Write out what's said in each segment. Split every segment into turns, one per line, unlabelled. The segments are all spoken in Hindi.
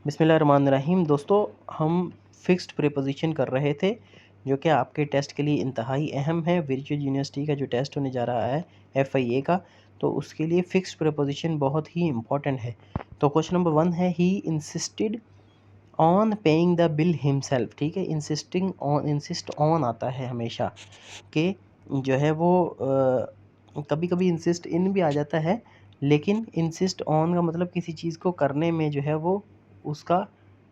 बिस्मिल्लाहिर्रहमानिर्रहीम। दोस्तों, हम फ़िक्स्ड प्रीपोज़िशन कर रहे थे जो कि आपके टेस्ट के लिए इंतहाई अहम है। वर्चुअल यूनिवर्सिटी का जो टेस्ट होने जा रहा है FIA का, तो उसके लिए फ़िक्स्ड प्रीपोज़िशन बहुत ही इम्पोर्टेंट है। तो क्वेश्चन नंबर 1 है, ही insisted on paying the bill himself. ठीक है, इंसिस्ट ऑन आता है हमेशा कि जो है वो कभी कभी इंसिस्ट इन भी आ जाता है, लेकिन इंसिस्ट ऑन का मतलब किसी चीज़ को करने में जो है वो उसका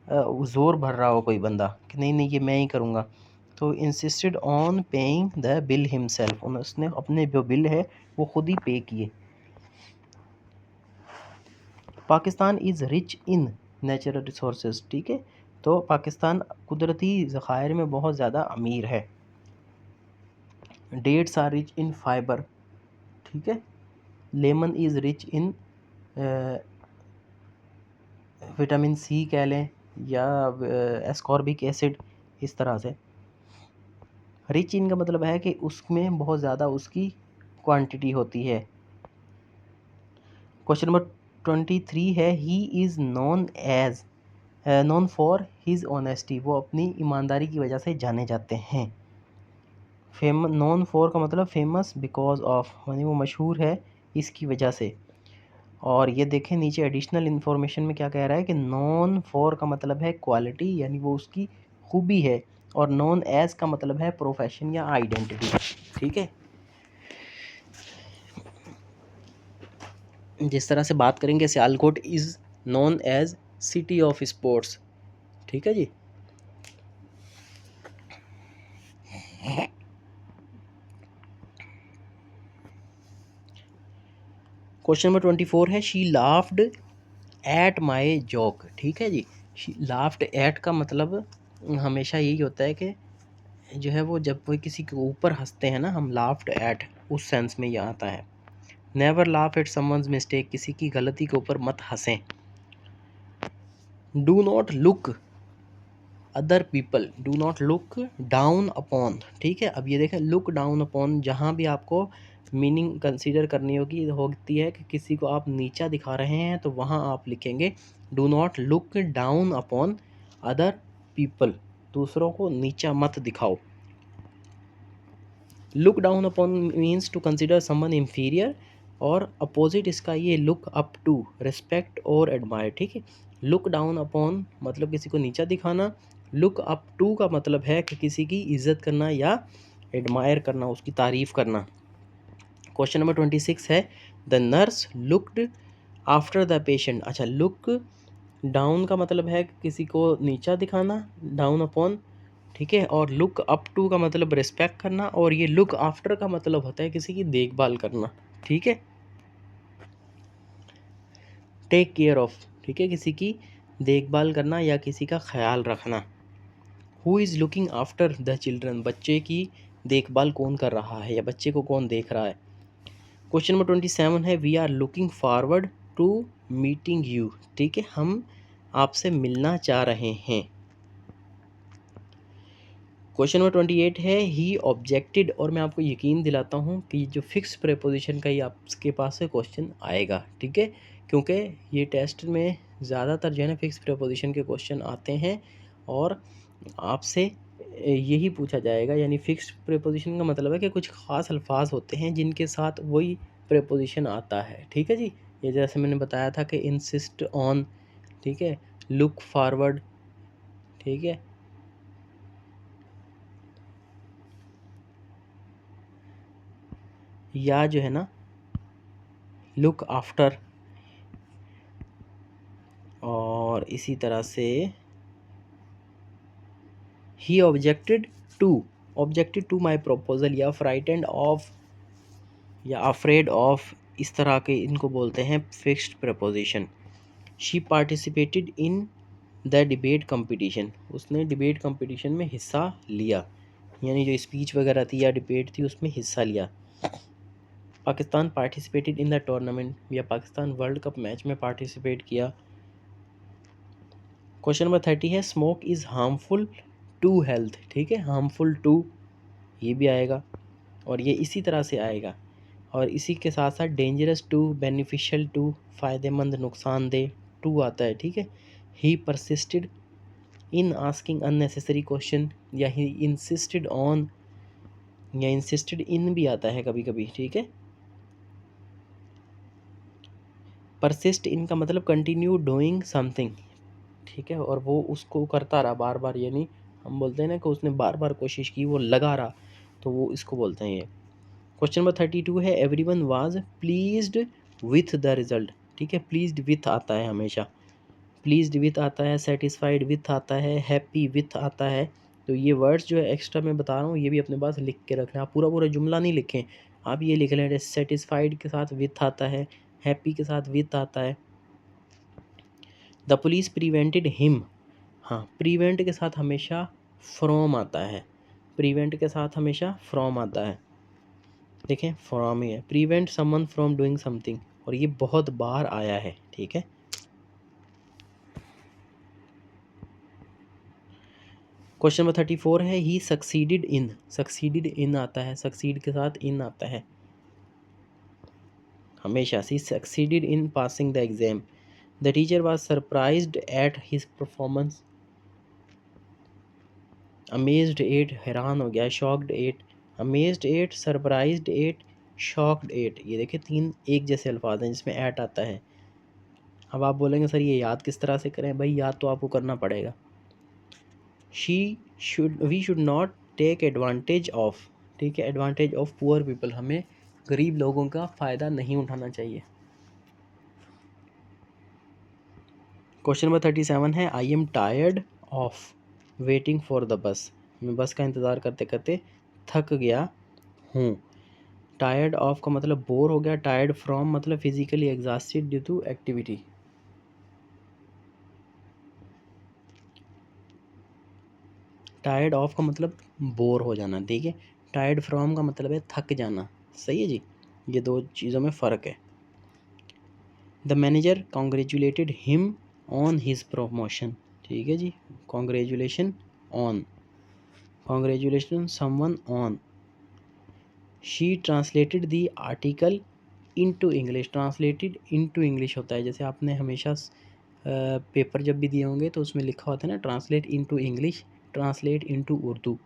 ज़ोर भर रहा हो कोई बंदा कि नहीं नहीं ये मैं ही करूँगा। तो insisted on paying the bill himself, उसने अपने जो बिल है वो खुद ही पे किए। Pakistan is rich in natural resources. ठीक है, तो पाकिस्तान कुदरती ज़खायर में बहुत ज़्यादा अमीर है। Dates are rich in fibre. ठीक है, lemon is rich in vitamin C कह लें या एस्कॉर्बिक एसिड, इस तरह से। रिच इन का मतलब है कि उसमें बहुत ज़्यादा उसकी क्वांटिटी होती है। क्वेश्चन नंबर 23 है, he is known for his honesty. वो अपनी ईमानदारी की वजह से जाने जाते हैं। नोन फॉर का मतलब फेमस बिकॉज ऑफ, यानी वो मशहूर है इसकी वजह से। और ये देखें नीचे एडिशनल इन्फॉर्मेशन में क्या कह रहा है कि नॉन फॉर का मतलब है क्वालिटी, यानी वो उसकी खूबी है, और नॉन एज का मतलब है प्रोफेशन या आइडेंटिटी। ठीक है, जिस तरह से बात करेंगे, Sialkot is known as city of sports. ठीक है जी। क्वेश्चन नंबर 24 है, she laughed at my joke. ठीक है जी, शी लाफ्ड एट का मतलब हमेशा यही होता है कि जो है वो जब कोई किसी के ऊपर हंसते हैं ना, हम लाफ्ड एट, उस सेंस में ये आता है। Never laugh at someone's mistake, किसी की गलती के ऊपर मत हंसें। Do not look other people, do not look down upon. ठीक है, अब ये देखें, लुक डाउन अपॉन, जहाँ भी आपको मीनिंग कंसीडर करनी होती है कि किसी को आप नीचा दिखा रहे हैं, तो वहाँ आप लिखेंगे do not look down upon other people, दूसरों को नीचा मत दिखाओ। Look down upon means to consider someone inferior, और अपोजिट इसका ये लुक अप टू, रिस्पेक्ट और एडमायर। ठीक है, लुक डाउन अपॉन मतलब किसी को नीचा दिखाना, लुक अप टू का मतलब है कि किसी की इज्जत करना या एडमायर करना, उसकी तारीफ़ करना। क्वेश्चन नंबर 26 है, the nurse looked after the patient. अच्छा, लुक डाउन का मतलब है किसी को नीचा दिखाना, डाउन अपॉन। ठीक है, और लुक अप टू का मतलब रिस्पेक्ट करना, और ये लुक आफ्टर का मतलब होता है किसी की देखभाल करना। ठीक है, टेक केयर ऑफ। ठीक है, किसी की देखभाल करना या किसी का ख्याल रखना। Who is looking after the children, बच्चे की देखभाल कौन कर रहा है या बच्चे को कौन देख रहा है। क्वेश्चन नंबर 27 है, we are looking forward to meeting you. ठीक है, हम आपसे मिलना चाह रहे हैं। क्वेश्चन नंबर 28 है, ही ऑब्जेक्टेड, और मैं आपको यकीन दिलाता हूँ कि जो फिक्स प्रेपोजिशन का ही आपके पास से क्वेश्चन आएगा। ठीक है, क्योंकि ये टेस्ट में ज़्यादातर जो है ना फिक्स प्रेपोजिशन के क्वेश्चन आते हैं, और आपसे यही पूछा जाएगा। यानी फिक्स प्रेपोजिशन का मतलब है कि कुछ ख़ास अल्फाज होते हैं जिनके साथ वही प्रेपोजिशन आता है। ठीक है जी, ये जैसे मैंने बताया था कि इंसिस्ट ऑन, ठीक है, लुक फॉरवर्ड, ठीक है, या जो है ना लुक आफ्टर, और इसी तरह से ही ऑब्जेक्टेड टू माई प्रपोजल, या फ्राइटेंड ऑफ या अफ्रेड ऑफ, इस तरह के इनको बोलते हैं fixed preposition. She participated in the debate competition, उसने डिबेट कंपटीशन में हिस्सा लिया, यानी जो स्पीच वगैरह थी या डिबेट थी उसमें हिस्सा लिया। Pakistan participated in the tournament, या पाकिस्तान वर्ल्ड कप मैच में पार्टिसिपेट किया। क्वेश्चन नंबर 30 है, smoke is harmful to health. ठीक है, हार्मफुल टू ये भी आएगा, और ये इसी तरह से आएगा, और इसी के साथ साथ डेंजरस टू, बेनिफिशियल टू, फ़ायदेमंद, नुकसानदेह टू आता है। ठीक है, he persisted in asking unnecessary question, या ही इंसिस्टेड ऑन, या इंसिस्टेड इन भी आता है कभी कभी, ठीक है। परसिस्ट इन का मतलब कंटिन्यू डूइंग समथिंग, ठीक है, और वो उसको करता रहा बार बार, यानी हम बोलते हैं ना कि उसने बार बार कोशिश की, वो लगा रहा, तो वो इसको बोलते हैं ये। क्वेश्चन नंबर 32 है everyone was pleased with the result, ठीक है। प्लीज्ड विथ आता है हमेशा, प्लीज्ड विथ आता है, सेटिस्फाइड विथ आता है, हैप्पी विथ आता है। तो ये वर्ड्स जो है एक्स्ट्रा मैं बता रहा हूँ, ये भी अपने पास लिख के रखना। आप पूरा पूरा जुमला नहीं लिखें, आप ये लिख लें, सेटिस्फाइड के साथ विथ आता है, हैप्पी के साथ विथ आता है। द पुलिस प्रिवेंटेड हिम, हाँ, प्रिवेंट के साथ हमेशा फ्रॉम आता है, प्रिवेंट के साथ हमेशा फ्रॉम आता है, देखें फ्रॉम ही है, prevent someone from doing something, और ये बहुत बार आया है, ठीक है। क्वेश्चन नंबर 34 है ही सक्सीडेड इन, सक्सीडेड इन आता है, सक्सीड के साथ इन आता है हमेशा। He succeeded in passing the exam, the teacher was surprised at his performance, amazed at हैरान हो गया, shocked at, amazed at, surprised at, shocked at, ये देखिए 3 एक जैसे अल्फाज हैं जिसमें एट आता है। अब आप बोलेंगे सर ये याद किस तरह से करें, भाई याद तो आपको करना पड़ेगा। We should not take advantage of, ठीक है, एडवांटेज ऑफ पुअर पीपल, हमें गरीब लोगों का फ़ायदा नहीं उठाना चाहिए। क्वेश्चन नंबर 37 है I am tired of waiting for the bus, मैं बस का इंतज़ार करते करते थक गया हूँ। टायर्ड ऑफ का मतलब बोर हो गया, टायर्ड फ्रॉम मतलब physically exhausted due to activity. Tired of का मतलब बोर हो जाना, ठीक है। टायर्ड फ्रॉम का मतलब है थक जाना, सही है जी, ये 2 चीज़ों में फ़र्क है। The manager congratulated him on his promotion, ठीक है जी, congratulation on, congratulation someone on. She translated the article into English, translated into English होता है, जैसे आपने हमेशा पेपर जब भी दिए होंगे तो उसमें लिखा होता है ना translate into English, translate into Urdu,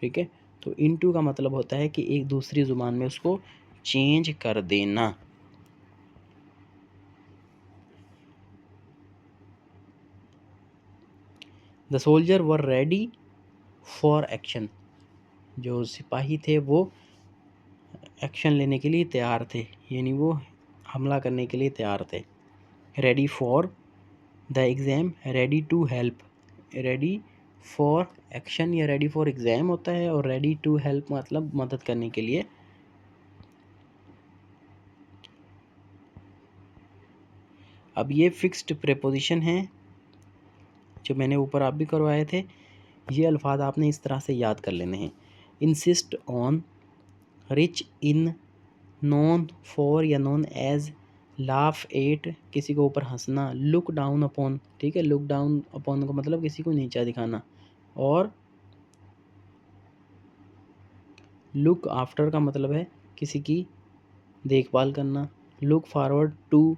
ठीक है। तो इनटू का मतलब होता है कि एक दूसरी ज़ुबान में उसको चेंज कर देना। The soldier were ready for action, जो सिपाही थे वो एक्शन लेने के लिए तैयार थे, यानी वो हमला करने के लिए तैयार थे। Ready for the exam, ready to help, ready for action या रेडी फॉर एग्ज़ाम होता है, और रेडी टू हेल्प मतलब मदद करने के लिए। अब ये फिक्स्ड प्रेपोजिशन हैं जो मैंने ऊपर आप भी करवाए थे, ये अल्फाज आपने इस तरह से याद कर लेने हैं। Insist on, rich in, known for या नोन एज, लाफ एट किसी को ऊपर हंसना, लुक डाउन अपॉन, ठीक है, लुक डाउन अपॉन का मतलब किसी को नीचा दिखाना, और लुक आफ्टर का मतलब है किसी की देखभाल करना। Look forward to,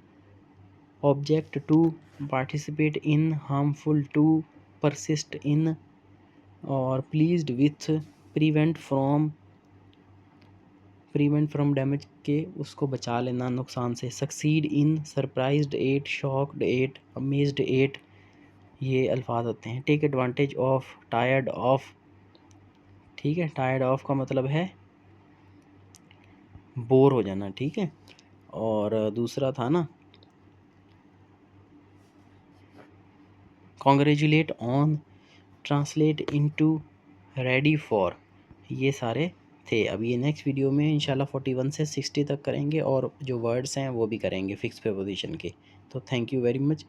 object to, participate in, harmful to, persist in, और pleased with, prevent from damage के उसको बचा लेना नुकसान से, succeed in, surprised at, shocked at, amazed at, ये अल्फाज होते हैं। Take advantage of, tired of, ठीक है, टायर्ड ऑफ का मतलब है बोर हो जाना, ठीक है। और दूसरा था ना congratulate on, translate into, ready for, ये सारे थे। अब ये नेक्स्ट वीडियो में इंशाल्लाह 41 से 60 तक करेंगे, और जो वर्ड्स हैं वो भी करेंगे फिक्स प्रीपोजिशन के। तो thank you very much.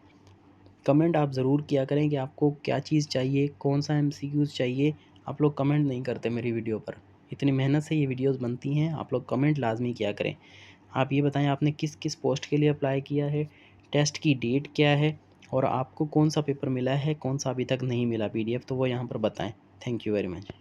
Comment आप ज़रूर किया करें कि आपको क्या चीज़ चाहिए, कौन सा MCQs चाहिए। आप लोग कमेंट नहीं करते मेरी वीडियो पर, इतनी मेहनत से ये वीडियोस बनती हैं, आप लोग कमेंट लाजमी किया करें। आप ये बताएं आपने किस किस पोस्ट के लिए अप्लाई किया है, टेस्ट की डेट क्या है, और आपको कौन सा पेपर मिला है, कौन सा अभी तक नहीं मिला PDF, तो वो यहाँ पर बताएं। Thank you very much.